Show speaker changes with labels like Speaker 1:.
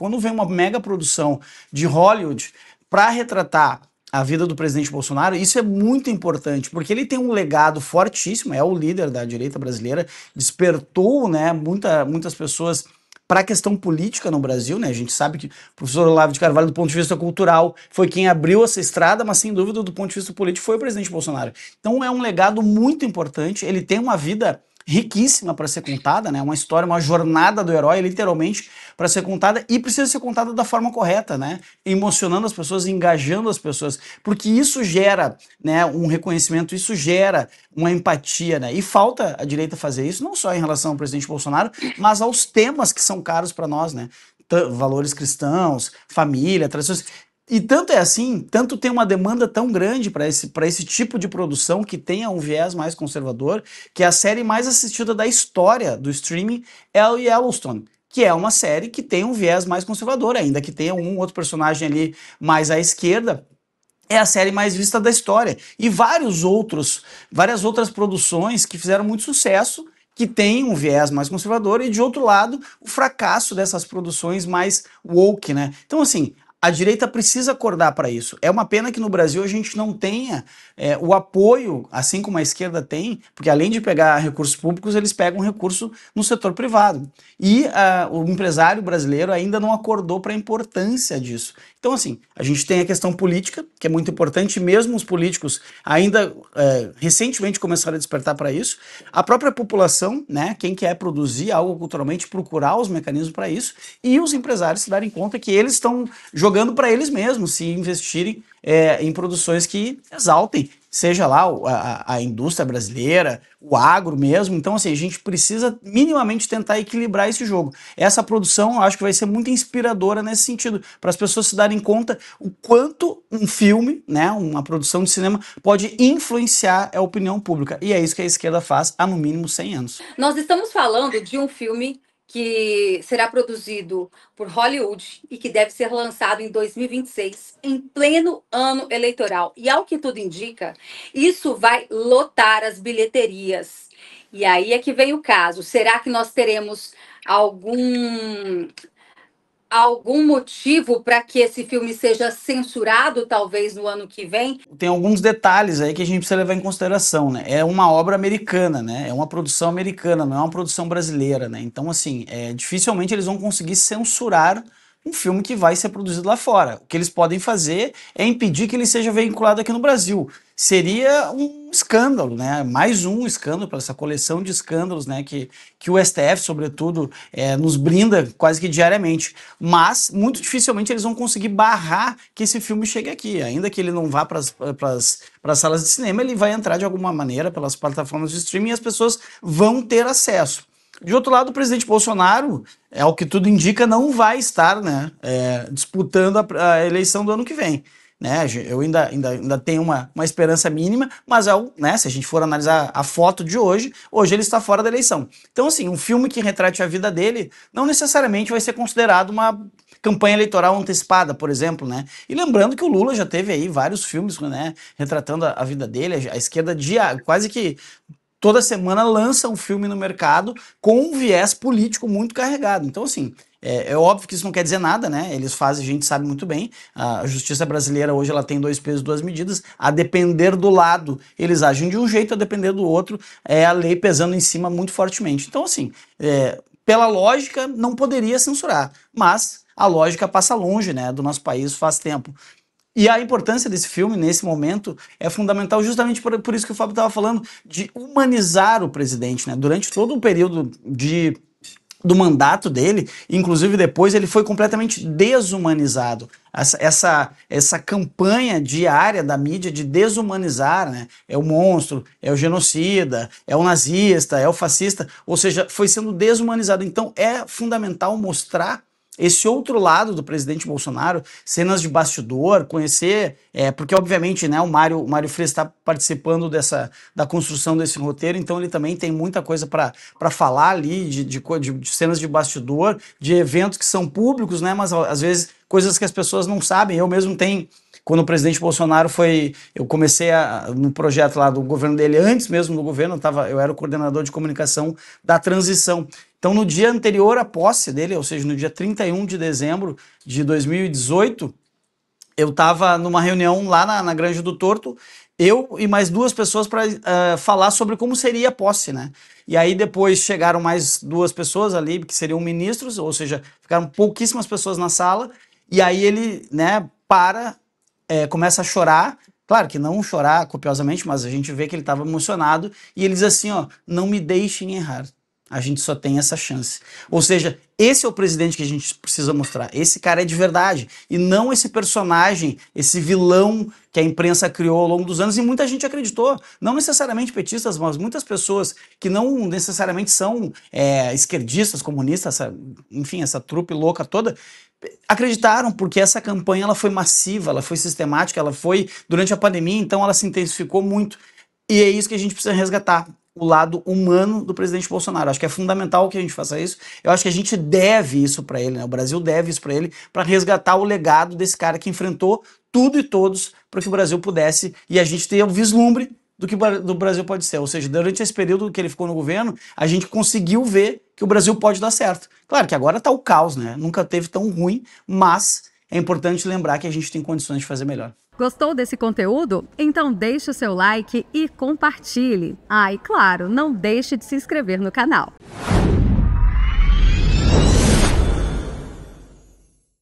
Speaker 1: Quando vem uma mega produção de Hollywood para retratar a vida do presidente Bolsonaro, isso é muito importante, porque ele tem um legado fortíssimo, é o líder da direita brasileira, despertou, né, muitas pessoas para a questão política no Brasil, né? A gente sabe que o professor Olavo de Carvalho, do ponto de vista cultural, foi quem abriu essa estrada, mas sem dúvida, do ponto de vista político, foi o presidente Bolsonaro. Então é um legado muito importante, ele tem uma vida riquíssima para ser contada, né? Uma história, uma jornada do herói, literalmente, para ser contada, e precisa ser contada da forma correta, né? Emocionando as pessoas, engajando as pessoas, porque isso gera, né, um reconhecimento, isso gera uma empatia, né? E falta a direita fazer isso, não só em relação ao presidente Bolsonaro, mas aos temas que são caros para nós, né? Valores cristãos, família, tradições. E tanto é assim, tanto tem uma demanda tão grande para esse tipo de produção que tenha um viés mais conservador, que a série mais assistida da história do streaming é o Yellowstone, que é uma série que tem um viés mais conservador, ainda que tenha um outro personagem ali mais à esquerda. É a série mais vista da história. E várias outras produções que fizeram muito sucesso, que tem um viés mais conservador, e de outro lado, o fracasso dessas produções mais woke, né? Então, assim, a direita precisa acordar para isso. É uma pena que no Brasil a gente não tenha o apoio, assim como a esquerda tem, porque além de pegar recursos públicos, eles pegam recurso no setor privado. E o empresário brasileiro ainda não acordou para a importância disso. Então, assim, a gente tem a questão política, que é muito importante, mesmo os políticos ainda recentemente começaram a despertar para isso. A própria população, né, quem quer produzir algo culturalmente, procurar os mecanismos para isso, e os empresários se darem conta que eles estão jogando para eles mesmos, se investirem em produções que exaltem, seja lá a indústria brasileira, o agro mesmo. Então, assim, a gente precisa minimamente tentar equilibrar esse jogo. Essa produção, eu acho que vai ser muito inspiradora nesse sentido, para as pessoas se darem conta o quanto um filme, né, uma produção de cinema, pode influenciar a opinião pública. E é isso que a esquerda faz há, no mínimo, 100 anos.
Speaker 2: Nós estamos falando de um filme que será produzido por Hollywood e que deve ser lançado em 2026, em pleno ano eleitoral. E ao que tudo indica, isso vai lotar as bilheterias. E aí é que vem o caso. Será que nós teremos algum motivo para que esse filme seja censurado, talvez, no ano que vem?
Speaker 1: Tem alguns detalhes aí que a gente precisa levar em consideração, né? É uma obra americana, né? É uma produção americana, não é uma produção brasileira, né? Então, assim, dificilmente eles vão conseguir censurar um filme que vai ser produzido lá fora. O que eles podem fazer é impedir que ele seja veiculado aqui no Brasil. Seria um escândalo, né? Mais um escândalo para essa coleção de escândalos, né? Que o STF, sobretudo, nos brinda quase que diariamente. Mas, muito dificilmente, eles vão conseguir barrar que esse filme chegue aqui. Ainda que ele não vá para as salas de cinema, ele vai entrar de alguma maneira pelas plataformas de streaming e as pessoas vão ter acesso. De outro lado, o presidente Bolsonaro, ao que tudo indica, não vai estar, né, disputando a eleição do ano que vem. Né? Eu ainda tenho uma esperança mínima, mas né, se a gente for analisar a foto de hoje ele está fora da eleição. Então, assim, um filme que retrate a vida dele não necessariamente vai ser considerado uma campanha eleitoral antecipada, por exemplo, né? E lembrando que o Lula já teve aí vários filmes, né, retratando a vida dele, a esquerda quase que toda semana lança um filme no mercado com um viés político muito carregado. Então, assim, é óbvio que isso não quer dizer nada, né? Eles fazem, a gente sabe muito bem, a justiça brasileira hoje ela tem 2 pesos, 2 medidas, a depender do lado eles agem de um jeito, a depender do outro é a lei pesando em cima muito fortemente. Então, assim, pela lógica não poderia censurar, mas a lógica passa longe, né, do nosso país faz tempo. E a importância desse filme, nesse momento, é fundamental justamente por isso que o Fábio estava falando, de humanizar o presidente, né? Durante todo o período do mandato dele, inclusive depois, ele foi completamente desumanizado. Essa campanha diária da mídia de desumanizar, né? É o monstro, é o genocida, é o nazista, é o fascista, ou seja, foi sendo desumanizado. Então é fundamental mostrar esse outro lado do presidente Bolsonaro, cenas de bastidor, conhecer, porque obviamente, né, o Mário Frias está participando da construção desse roteiro, então ele também tem muita coisa para falar ali de cenas de bastidor, de eventos que são públicos, né, mas às vezes coisas que as pessoas não sabem. Eu mesmo tenho, quando o presidente Bolsonaro eu comecei no projeto lá do governo dele, antes mesmo do governo, eu era o coordenador de comunicação da transição. Então, no dia anterior à posse dele, ou seja, no dia 31 de dezembro de 2018, eu estava numa reunião lá na Granja do Torto, eu e mais 2 pessoas para falar sobre como seria a posse, né? E aí depois chegaram mais 2 pessoas ali, que seriam ministros, ou seja, ficaram pouquíssimas pessoas na sala, e aí ele, né, começa a chorar, claro que não chorar copiosamente, mas a gente vê que ele estava emocionado, e ele diz assim, ó, não me deixem errar. A gente só tem essa chance. Ou seja, esse é o presidente que a gente precisa mostrar. Esse cara é de verdade. E não esse personagem, esse vilão que a imprensa criou ao longo dos anos. E muita gente acreditou. Não necessariamente petistas, mas muitas pessoas que não necessariamente são esquerdistas, comunistas, enfim, essa trupe louca toda, acreditaram, porque essa campanha ela foi massiva, ela foi sistemática, ela foi durante a pandemia, então ela se intensificou muito. E é isso que a gente precisa resgatar, o lado humano do presidente Bolsonaro. Acho que é fundamental que a gente faça isso. Eu acho que a gente deve isso para ele, né? O Brasil deve isso para ele, para resgatar o legado desse cara que enfrentou tudo e todos para que o Brasil pudesse, e a gente ter um vislumbre do que o Brasil pode ser. Ou seja, durante esse período que ele ficou no governo, a gente conseguiu ver que o Brasil pode dar certo. Claro que agora está o caos, né? Nunca teve tão ruim, mas é importante lembrar que a gente tem condições de fazer melhor.
Speaker 3: Gostou desse conteúdo? Então deixe o seu like e compartilhe. Ah, e claro, não deixe de se inscrever no canal.